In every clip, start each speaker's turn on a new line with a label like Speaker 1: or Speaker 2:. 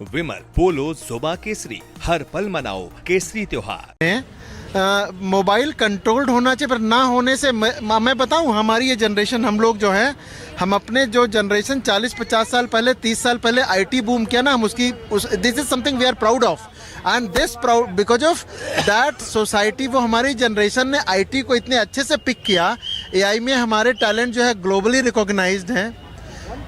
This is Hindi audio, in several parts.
Speaker 1: विमल, पोलो, जोबा केसरी, हर पल मनाओ केसरी त्योहार।
Speaker 2: मोबाइल कंट्रोल्ड होना चाहिए, पर ना होने से मैं बताऊं, हमारी ये जनरेशन, हम लोग जो है, हम अपने जो जनरेशन 40-50 साल पहले, 30 साल पहले आईटी बूम किया ना, हम this is something we are proud of, and this proud because of that society. वो हमारी जनरेशन ने आईटी को इतने अच्छे से पिक किया। एआई में हमारे टैलेंट जो है ग्लोबली रिकॉग्नाइज्ड हैं।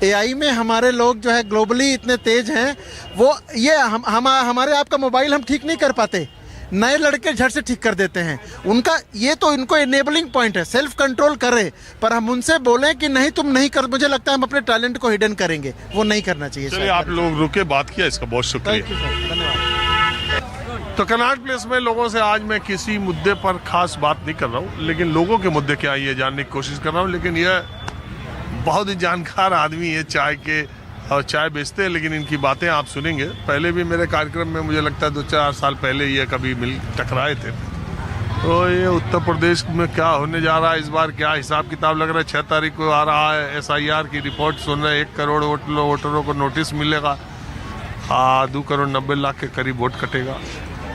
Speaker 2: एआई में हमारे लोग जो है ग्लोबली इतने तेज हैं। वो ये हमारे आपका मोबाइल हम ठीक नहीं कर पाते, नए लड़के झट से ठीक कर देते हैं। उनका ये तो इनको एनेबलिंग पॉइंट है, सेल्फ कंट्रोल करे, पर हम उनसे बोलें कि नहीं तुम नहीं कर, मुझे लगता है हम अपने टैलेंट को हिडन करेंगे, वो नहीं करना चाहिए।
Speaker 3: चलिए, आप लोग रुके, बात किया, इसका बहुत शुक्रिया।
Speaker 2: धन्यवाद।
Speaker 3: तो कनॉट प्लेस में लोगों से आज मैं किसी मुद्दे पर खास बात नहीं कर रहा हूँ, लेकिन लोगों के मुद्दे क्या है ये जानने की कोशिश कर रहा हूँ। लेकिन यह बहुत ही जानकार आदमी है, चाय के और चाय बेचते हैं, लेकिन इनकी बातें आप सुनेंगे। पहले भी मेरे कार्यक्रम में मुझे लगता है 2-4 साल पहले ये कभी टकराए थे। तो ये उत्तर प्रदेश में क्या होने जा रहा है इस बार, क्या हिसाब किताब लग रहा है। 6 तारीख को आ रहा है SIR की रिपोर्ट, सुन रहे 1 करोड़ वोटरों को नोटिस मिलेगा, 2 करोड़ 90 लाख के करीब वोट कटेगा।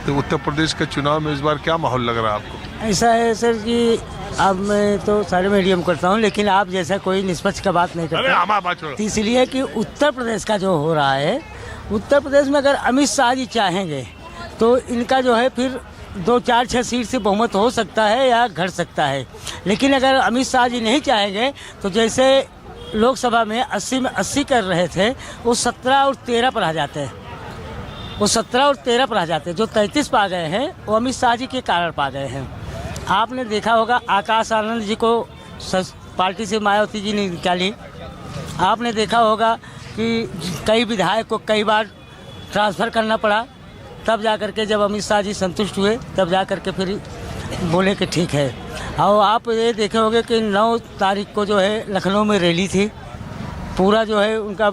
Speaker 3: तो उत्तर प्रदेश के चुनाव में इस बार क्या माहौल लग रहा है आपको?
Speaker 4: ऐसा है सर कि अब मैं तो सारे मीडियम करता हूँ, लेकिन आप जैसा कोई निष्पक्ष का बात नहीं करता, तो इसलिए कि उत्तर प्रदेश का जो हो रहा है, उत्तर प्रदेश में अगर अमित शाह जी चाहेंगे तो इनका जो है फिर 2-4-6 सीट से बहुमत हो सकता है या घट सकता है। लेकिन अगर अमित शाह जी नहीं चाहेंगे तो जैसे लोकसभा में 80 में 80 कर रहे थे, वो 17 और 13 पर आ जाते हैं। वो 17 और 13 पर आ जाते हैं। जो 33 पा गए हैं वो अमित शाह जी के कारण पा गए हैं। आपने देखा होगा आकाश आनंद जी को पार्टी से मायावती जी ने निकाली। आपने देखा होगा कि कई विधायक को कई बार ट्रांसफ़र करना पड़ा, तब जा कर के जब अमित शाह जी संतुष्ट हुए तब जा कर के फिर बोले कि ठीक है। और आप ये देखे होंगे कि 9 तारीख को जो है लखनऊ में रैली थी, पूरा जो है उनका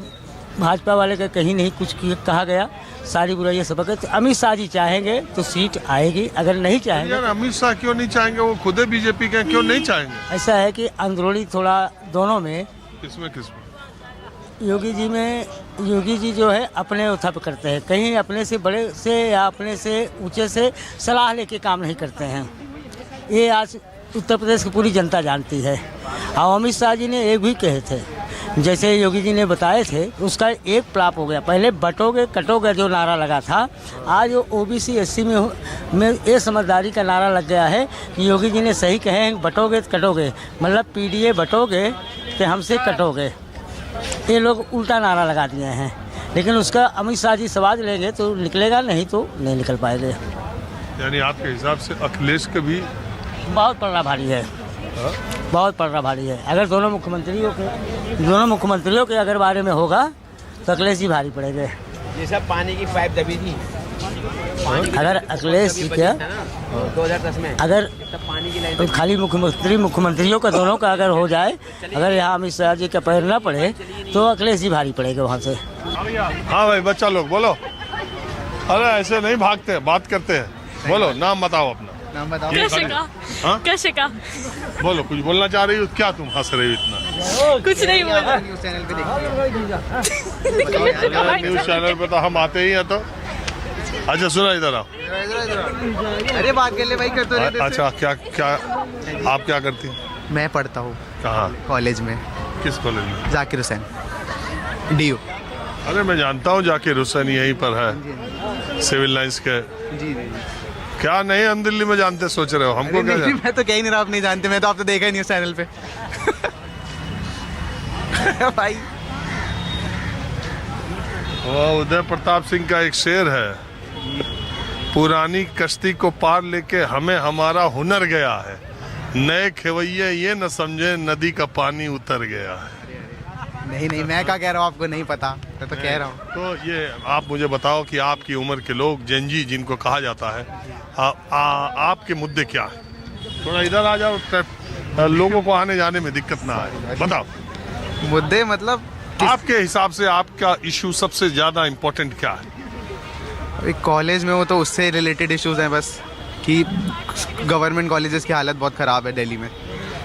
Speaker 4: भाजपा वाले का कहीं नहीं कुछ कहा गया, सारी बुराइयाँ सब। तो अमित शाह जी चाहेंगे तो सीट आएगी, अगर नहीं चाहेंगे
Speaker 3: यार अमित शाह क्यों नहीं चाहेंगे? वो खुद बीजेपी के, क्यों नहीं चाहेंगे?
Speaker 4: ऐसा है कि अंदरूनी थोड़ा दोनों में,
Speaker 3: किसमें
Speaker 4: योगी जी जो है अपने उथप करते हैं, कहीं अपने से बड़े से या अपने से ऊंचे से सलाह लेके काम नहीं करते हैं। ये आज उत्तर प्रदेश की पूरी जनता जानती है। और अमित शाह जी ने एक भी कहे थे, जैसे योगी जी ने बताए थे, उसका एक प्लाप हो गया। पहले बटोगे कटोगे जो नारा लगा था, आज वो OBC SC में ये समझदारी का नारा लग गया है कि योगी जी ने सही कहे हैं, बटोगे कटोगे, मतलब PDA बटोगे तो हमसे कटोगे। ये लोग उल्टा नारा लगा दिए हैं, लेकिन उसका अमित शाह जी सवाल लेंगे तो निकलेगा, नहीं तो नहीं निकल पाएंगे।
Speaker 3: यानी आपके हिसाब से अखिलेश के भी
Speaker 4: बहुत पलड़ा भारी है, बहुत पलड़ा भारी है। अगर दोनों मुख्यमंत्रियों के अगर बारे में होगा तो अखिलेश जी भारी पड़ेंगे।
Speaker 5: जैसा पानी की पाइप दबी थी,
Speaker 4: अगर अखिलेश जी क्या
Speaker 5: 2010 में,
Speaker 4: अगर
Speaker 5: पानी की लाइन
Speaker 4: तो खाली मुख्यमंत्रियों का दोनों का अगर हो जाए, अगर यहाँ अमित शाह जी का पैर ना पड़े तो अखिलेश जी भारी पड़ेंगे वहाँ से।
Speaker 3: हाँ भाई, बच्चा लोग बोलो। अरे ऐसे नहीं भागते, बात करते हैं। बोलो, नाम बताओ अपना।
Speaker 5: नाम बताओ।
Speaker 6: कैसे का
Speaker 3: बोलो, कुछ बोलना चाह रही हो? क्या तुम हंस रही हो इतना?
Speaker 6: कुछ नहीं बोला।
Speaker 5: न्यूज़ चैनल पे
Speaker 3: न्यूज़ चैनल पे तो हम आते ही हैं। तो अच्छा सुना, इधर आओ।
Speaker 5: अरे बात कर ले भाई, कर तो रहे थे।
Speaker 3: अच्छा, क्या आप क्या करती हैं?
Speaker 5: मैं पढ़ता हूँ
Speaker 3: कहाँ?
Speaker 5: कॉलेज में।
Speaker 3: किस कॉलेज में?
Speaker 5: जाकिर हुसैन DU।
Speaker 3: अरे मैं जानता हूँ जाकिर हुसैन यहीं पर है, सिविल लाइंस के।
Speaker 5: जी।
Speaker 3: क्या नहीं, हम दिल्ली में जानते सोच रहे हो? हमको क्या
Speaker 5: नहीं, मैं तो कह ही नहीं रहा, आप नहीं जानते, मैं तो आप तो देखा ही न्यूज़ चैनल पे। भाई
Speaker 3: वो उदय प्रताप सिंह का एक शेर है, पुरानी कश्ती को पार लेके हमें हमारा हुनर गया है, नए खेवैये ये न समझे नदी का पानी उतर गया है।
Speaker 5: नहीं, मैं क्या कह रहा हूँ, आपको नहीं पता, मैं तो कह रहा हूँ।
Speaker 3: तो ये आप मुझे बताओ कि आपकी उम्र के लोग, जेनजी जिनको कहा जाता है, आपके मुद्दे क्या है? थोड़ा इधर आ जाओ, लोगों को आने जाने में दिक्कत ना आए। बताओ
Speaker 5: मुद्दे, मतलब
Speaker 3: आपके हिसाब से आपका इशू सबसे ज्यादा इम्पोर्टेंट क्या है?
Speaker 5: एक कॉलेज में हो तो उससे रिलेटेड इश्यूज हैं बस, कि गवर्नमेंट कॉलेजेस की हालत बहुत ख़राब है दिल्ली में।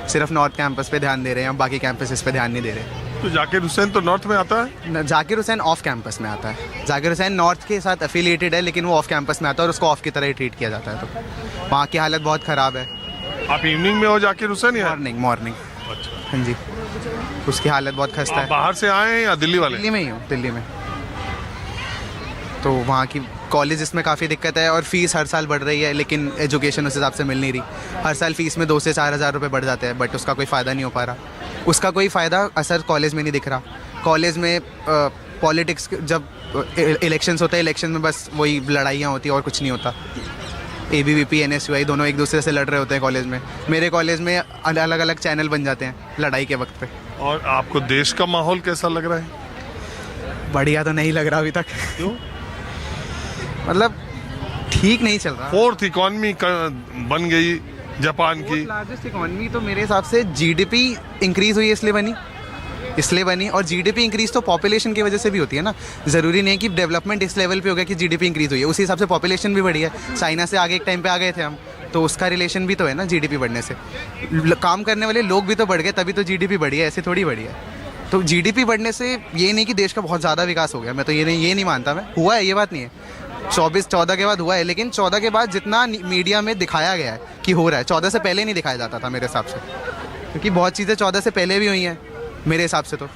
Speaker 5: सिर्फ नॉर्थ कैंपस पे ध्यान दे रहे हैं, हम बाकी कैंपसेस पे ध्यान नहीं दे रहे।
Speaker 3: तो जाकिर हुसैन तो नॉर्थ में आता है?
Speaker 5: जाकिर हुसैन ऑफ कैंपस में आता है। जाकिर हुसैन नॉर्थ के साथ एफिलिएटेड है, लेकिन वो ऑफ कैंपस में आता है और उसको ऑफ की तरह ही ट्रीट किया जाता है। तो वहाँ की हालत बहुत ख़राब है।
Speaker 3: आप इवनिंग में हो जाकिर हुसैन या
Speaker 5: मॉर्निंग? हाँ जी, उसकी हालत बहुत खस्ता है।
Speaker 3: बाहर से आए हैं या दिल्ली वाले?
Speaker 5: दिल्ली में ही हूँ, दिल्ली में। तो वहाँ की कॉलेज में काफ़ी दिक्कत है और फीस हर साल बढ़ रही है, लेकिन एजुकेशन उस हिसाब से मिल नहीं रही। हर साल फीस में 2 से 4 हज़ार रुपये बढ़ जाते हैं, बट उसका कोई फ़ायदा नहीं हो पा रहा। उसका कोई फ़ायदा असर कॉलेज में नहीं दिख रहा। कॉलेज में पॉलिटिक्स, जब इलेक्शंस होते हैं, इलेक्शन में बस वही लड़ाइयाँ होती हैं और कुछ नहीं होता। ABVP NSUI दोनों एक दूसरे से लड़ रहे होते हैं कॉलेज में। मेरे कॉलेज में अलग अलग चैनल बन जाते हैं लड़ाई के वक्त पे।
Speaker 3: और आपको देश का माहौल कैसा लग रहा है?
Speaker 5: बढ़िया तो नहीं लग रहा अभी तक।
Speaker 3: क्यों?
Speaker 5: मतलब ठीक नहीं चल रहा।
Speaker 3: 4th इकॉनमी बन गई जापान की।
Speaker 5: लार्जेस्ट इकॉनमी तो मेरे हिसाब से GDP इंक्रीज हुई है, इसलिए बनी। और GDP इंक्रीज तो पॉपुलेशन की वजह से भी होती है ना। ज़रूरी नहीं है कि डेवलपमेंट इस लेवल पे हो गया कि GDP इंक्रीज हुई है, उसी हिसाब से पॉपुलेशन भी बढ़ी है। चाइना से आगे एक टाइम पे आ गए थे हम, तो उसका रिलेशन भी तो है ना GDP बढ़ने से। काम करने वाले लोग भी तो बढ़ गए, तभी तो GDP बढ़ी है, ऐसे थोड़ी बढ़ी है। तो GDP बढ़ने से ये नहीं कि देश का बहुत ज़्यादा विकास हो गया। मैं तो ये नहीं मानता। मैं हुआ है, ये बात नहीं है। 14 के बाद हुआ है, लेकिन 14 के बाद जितना मीडिया में दिखाया गया है कि हो रहा है, 14 से पहले नहीं दिखाया जाता था मेरे हिसाब से। क्योंकि बहुत चीज़ें 14 से पहले भी हुई हैं मेरे हिसाब से तो,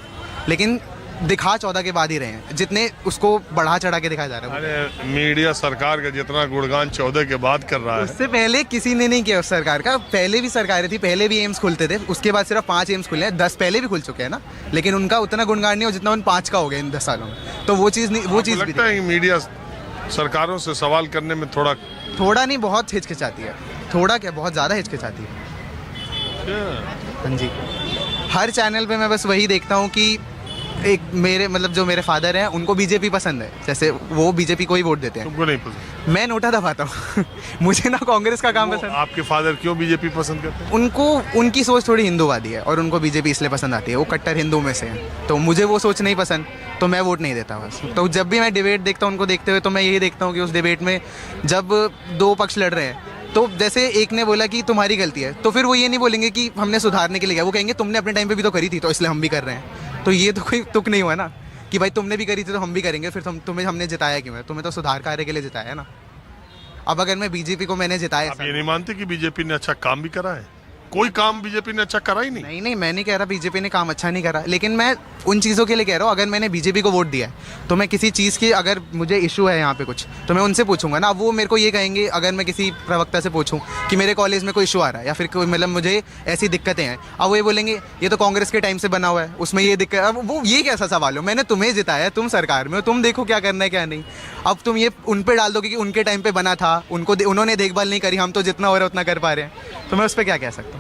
Speaker 5: लेकिन दिखा 14 के बाद ही रहे हैं। जितने उसको बढ़ा चढ़ा के दिखाया जा रहा है।
Speaker 3: अरे मीडिया सरकार का जितना गुणगान 14 के बाद कर रहा है,
Speaker 5: उससे पहले किसी ने नहीं किया उस सरकार का। पहले भी सरकारें थी, पहले भी एम्स खुलते थे, उसके बाद सिर्फ 5 एम्स खुले हैं। 10 पहले भी खुल चुके हैं ना, लेकिन उनका उतना गुणगान नहीं हो जितना उन 5 का हो गया इन 10 सालों में। तो वो चीज़ नहीं, वो चीज़ भी
Speaker 3: लगता है कि मीडिया सरकारों से सवाल करने में थोड़ा
Speaker 5: नहीं, बहुत हिचकिचाती है। थोड़ा क्या, बहुत ज़्यादा हिचकिचाती है। हाँ जी, हर चैनल पे मैं बस वही देखता हूँ कि एक मेरे मतलब जो मेरे फादर हैं उनको बीजेपी पसंद है, जैसे वो बीजेपी को ही वोट देते हैं।
Speaker 3: तुमको नहीं पसंद?
Speaker 5: मैं नोटा दबाता हूँ मुझे ना कांग्रेस का काम पसंद।
Speaker 3: आपके फादर क्यों बीजेपी पसंद करते हैं?
Speaker 5: उनको उनकी सोच थोड़ी हिंदूवादी है और उनको बीजेपी इसलिए पसंद आती है। वो कट्टर हिंदू में से हैं, तो मुझे वो सोच नहीं पसंद, तो मैं वोट नहीं देता बस। तो जब भी मैं डिबेट देखता हूँ उनको देखते हुए, तो मैं यही देखता हूँ कि उस डिबेट में जब 2 पक्ष लड़ रहे हैं, तो जैसे एक ने बोला कि तुम्हारी गलती है, तो फिर वो ये नहीं बोलेंगे कि हमने सुधारने के लिए किया। वो कहेंगे तुमने अपने टाइम पे भी तो करी थी, तो इसलिए हम भी कर रहे हैं। तो ये तो कोई तुक नहीं हुआ ना कि भाई तुमने भी करी थी तो हम भी करेंगे। फिर तुम्हें हमने जिताया क्यों है? तुम्हें तो सुधार कार्य के लिए जिताया है ना। अब अगर मैं बीजेपी को मैंने जिताया,
Speaker 3: आप ये नहीं मानते कि बीजेपी ने अच्छा काम भी करा है? कोई काम बीजेपी ने अच्छा करा ही नहीं।
Speaker 5: नहीं, मैं नहीं कह रहा बीजेपी ने काम अच्छा नहीं करा, लेकिन मैं उन चीज़ों के लिए कह रहा हूँ। अगर मैंने बीजेपी को वोट दिया है, तो मैं किसी चीज़ की, अगर मुझे इशू है यहाँ पे कुछ, तो मैं उनसे पूछूंगा ना। अब वो मेरे को ये कहेंगे, अगर मैं किसी प्रवक्ता से पूछूं कि मेरे कॉलेज में कोई इशू आ रहा है या फिर कोई मतलब मुझे ऐसी दिक्कतें हैं, अब वो ये बोलेंगे ये तो कांग्रेस के टाइम से बना हुआ है, उसमें ये दिक्कत। अब वो ये कैसा सवाल हो? मैंने तुम्हें जिताया, तुम सरकार में हो, तुम देखो क्या करना है क्या नहीं। अब तुम ये उन पर डाल दोगे कि उनके टाइम पर बना था, उन्होंने देखभाल नहीं करी, हम तो जितना हो रहा है उतना कर पा रहे हैं, तो मैं उस पर क्या कह सकता हूँ?